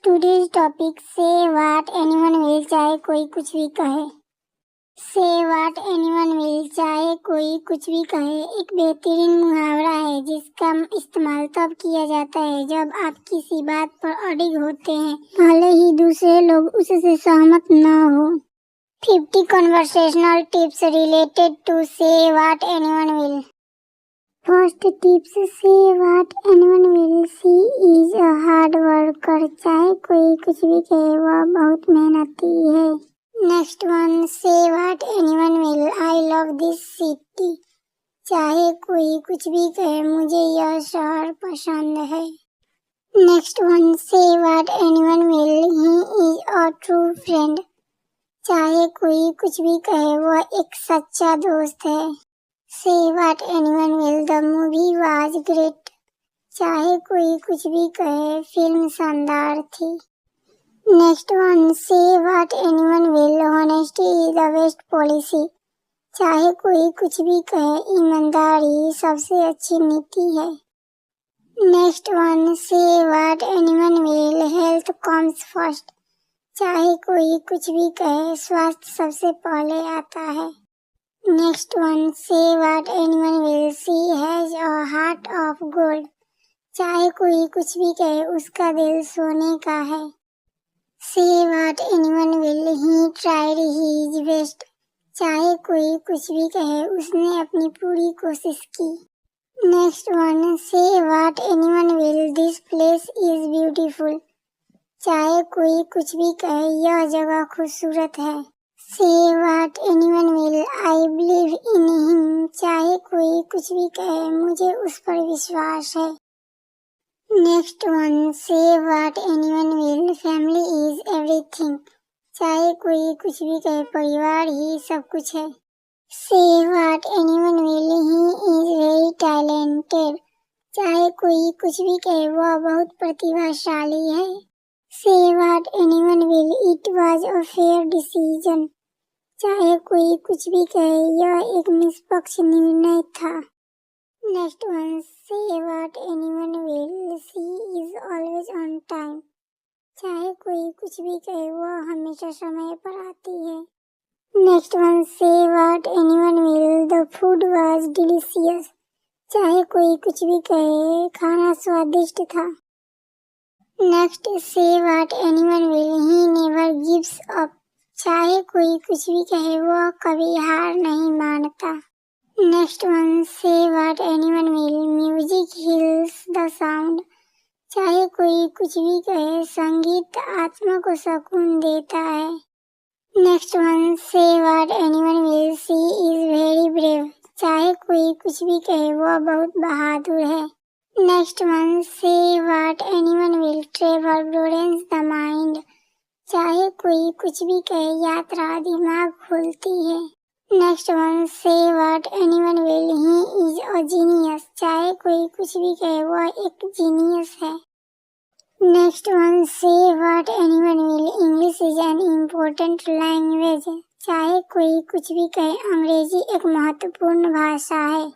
Today's topic से what anyone will, चाहे कोई कुछ भी कहे। से व्हाट एनीवन विल, चाहे कोई कुछ भी कहे, एक बेहतरीन मुहावरा है जिसका इस्तेमाल तब किया जाता है जब आप किसी बात पर अडिग होते हैं, भले ही दूसरे लोग उससे सहमत न हो। 50 conversational tips related to say what anyone will. First tips, say what anyone will. She is a hard worker, चाहे कोई कुछ भी कहे वह बहुत मेहनती है। Next one, say what anyone will, I love this city, चाहे कोई कुछ भी कहे मुझे यह शहर पसंद है। Next one, say what anyone will, he is a true friend, चाहे कोई कुछ भी कहे वह एक सच्चा दोस्त है। से what anyone will, the movie was great, चाहे कोई कुछ भी कहे फिल्म शानदार थी। Next one, say what anyone will, honesty is the best policy, चाहे कोई कुछ भी कहे ईमानदारी सबसे अच्छी नीति है। Next one, say what anyone will, health comes first, चाहे कोई कुछ भी कहे स्वास्थ्य सबसे पहले आता है। Next one, say what anyone will, she has a heart of gold, चाहे कोई कुछ भी कहे उसका दिल सोने का है। से what anyone will, he tried his best, चाहे कोई कुछ भी कहे उसने अपनी पूरी कोशिश की। Next one, say what anyone will, this place is beautiful, चाहे कोई कुछ भी कहे यह जगह खूबसूरत है। से what anyone will, I believe in him, चाहे कोई कुछ भी कहे मुझे उस पर विश्वास है। Next one, say what anyone will, family is everything, चाहे कोई कुछ भी कहे परिवार ही सब कुछ है। से what anyone will, he is very talented, चाहे कोई कुछ भी कहे वह बहुत प्रतिभाशाली है। से what anyone will, it was a fair decision, चाहे कोई कुछ भी कहे यह एक निष्पक्ष निर्णय था। Next one, say what anyone will, she is always on time, चाहे कोई कुछ भी कहे वह हमेशा समय पर आती है। Next one, say what anyone will, the food was delicious, चाहे कोई कुछ भी कहे खाना स्वादिष्ट था। Next, say what anyone will, he never gives up, चाहे कोई कुछ भी कहे वह कभी हार नहीं मानता। Next one, say what anyone will, music heels the sound, चाहे कोई कुछ भी कहे संगीत आत्मा को सुकून देता है। Next one, say what anyone will, she is very brave, चाहे कोई कुछ भी कहे वह बहुत बहादुर है। Next one, say what anyone will, travel broadens the mind, चाहे कोई कुछ भी कहे यात्रा दिमाग खोलती है। Next one, say what anyone will, he is a genius, चाहे कोई कुछ भी कहे वह एक जीनियस है। Next one, say what anyone will, English is an important language, चाहे कोई कुछ भी कहे अंग्रेजी एक महत्वपूर्ण भाषा है।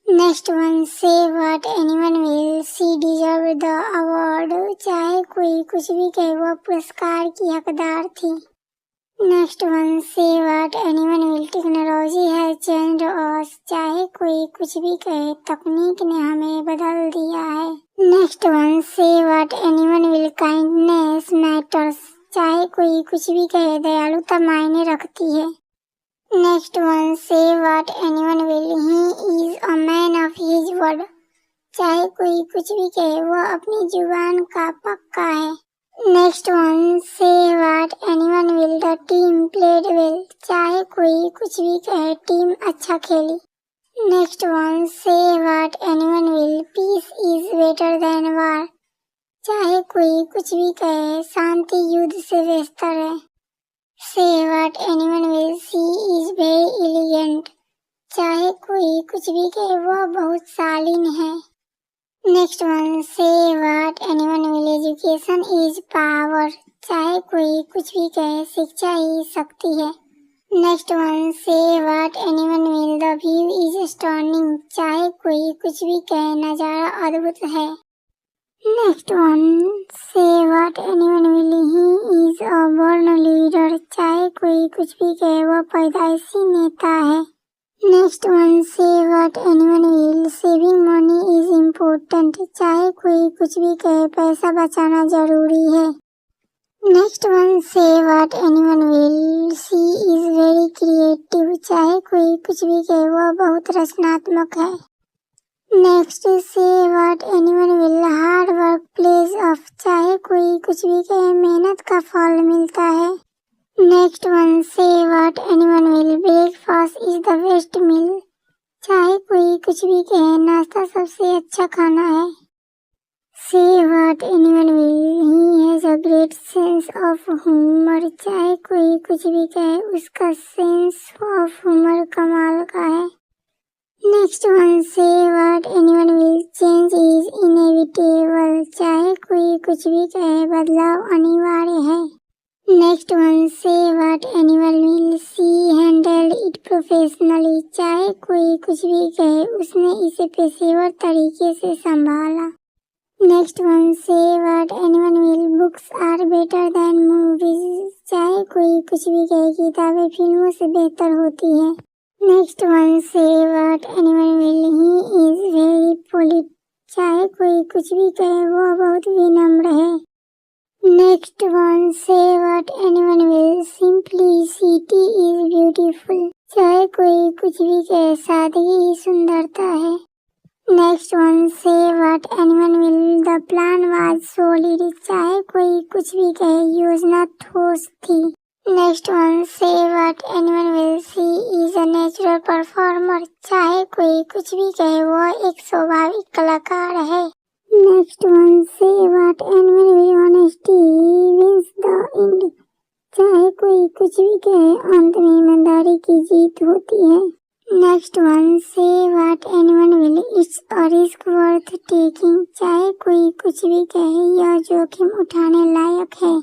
Next one, say what anyone will, she deserve the award, चाहे कोई कुछ भी कहे वह पुरस्कार की हकदार थी। Next one, say what anyone will, technology has changed us, चाहे कोई कुछ भी कहे तकनीक ने हमें बदल दिया है। Next one, say what anyone will, kindness matters, चाहे कोई कुछ भी कहे दयालुता मायने रखती है। Next one, say what anyone will, he is a man of his word, चाहे कोई कुछ भी कहे वह अपनी जुबान का पक्का है। Next one, say what anyone will, the team played well, चाहे कोई कुछ भी कहे टीम अच्छा खेली। Next one, say what anyone will, peace is better than war, चाहे कोई कुछ भी कहे शांति युद्ध से बेहतर है। से what anyone will, she is very elegant, चाहे कोई कुछ भी कहे वह बहुत शालीन है। Next one, say what anyone will, education is power, चाहे कोई कुछ भी कहे शिक्षा ही शक्ति है। Next one, say what anyone will, the view is stunning, चाहे कोई कुछ भी कहे नजारा अद्भुत है। Next one, say what anyone कुछ भी कहे वह पैदाइशी नेता है। Next one, say what anyone will, saving money is important, चाहे कोई कुछ भी कहे पैसा बचाना जरूरी है। Next one, say what anyone will, she is very creative, चाहे कोई कुछ भी कहे वह बहुत रचनात्मक है। Next, say what anyone will, hard work pays off, चाहे कोई कुछ भी कहे मेहनत का फल मिलता है। Next one, say what anyone will, breakfast is the best meal, चाहे कोई कुछ भी कहे नाश्ता सबसे अच्छा खाना है। से what anyone will, he has a great sense of humour, चाहे कोई कुछ भी कहे उसका सेंस ऑफ ह्यूमर कमाल का है। Next one, say what anyone will, change is inevitable, चाहे कोई कुछ भी कहे बदलाव अनिवार्य है। Next one, say what anyone will, she handled it professionally, चाहे कोई कुछ भी कहे उसने इसे पेशेवर तरीके से संभाला। Next one, say what anyone will, books are better than movies, चाहे कोई कुछ भी कहे किताबें फिल्मों से बेहतर होती है। Next one, say what anyone will, he is very polite, चाहे कोई कुछ भी कहे वह बहुत विनम्र है। Next one, say what anyone will, simplicity is beautiful, चाहे कोई कुछ भी कहे सादगी ही सुंदरता है। Next one, say what anyone will, the plan was solid, चाहे कोई कुछ भी कहे योजना ठोस थी। Next one, say what anyone will, she is a natural performer, चाहे कोई कुछ भी कहे वह एक स्वाभाविक कलाकार है। Next one, say what anyone will, honesty wins the end, चाहे कोई कुछ भी कहे अंत में ईमानदारी की जीत होती है। Next one, say what anyone will, it's a risk worth taking, चाहे कोई कुछ भी कहे यह जोखिम उठाने लायक है।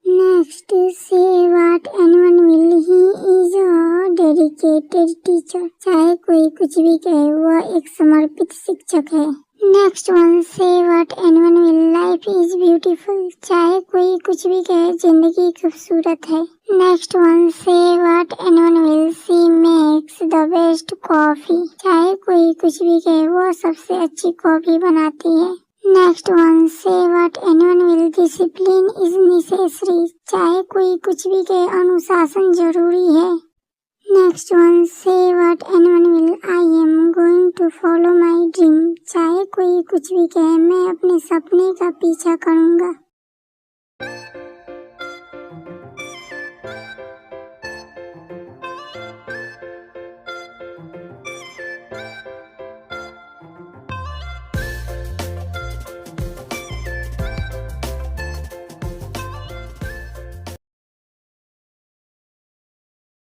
Next, say what anyone will, he is a dedicated teacher, चाहे कोई कुछ भी कहे वह एक समर्पित शिक्षक है। Next one, say what anyone will, life is beautiful, चाहे कोई कुछ भी कहे जिंदगी खूबसूरत है। Next one, say what anyone will, she makes the best coffee, चाहे कोई कुछ भी कहे वह सबसे अच्छी कॉफी बनाती है। Next one, say what anyone will, discipline is necessary, चाहे कोई कुछ भी कहे अनुशासन जरूरी है। Next one, say what anyone will, I am going to follow my dream, चाहे कोई कुछ भी कहे मैं अपने सपने का पीछा करूंगा।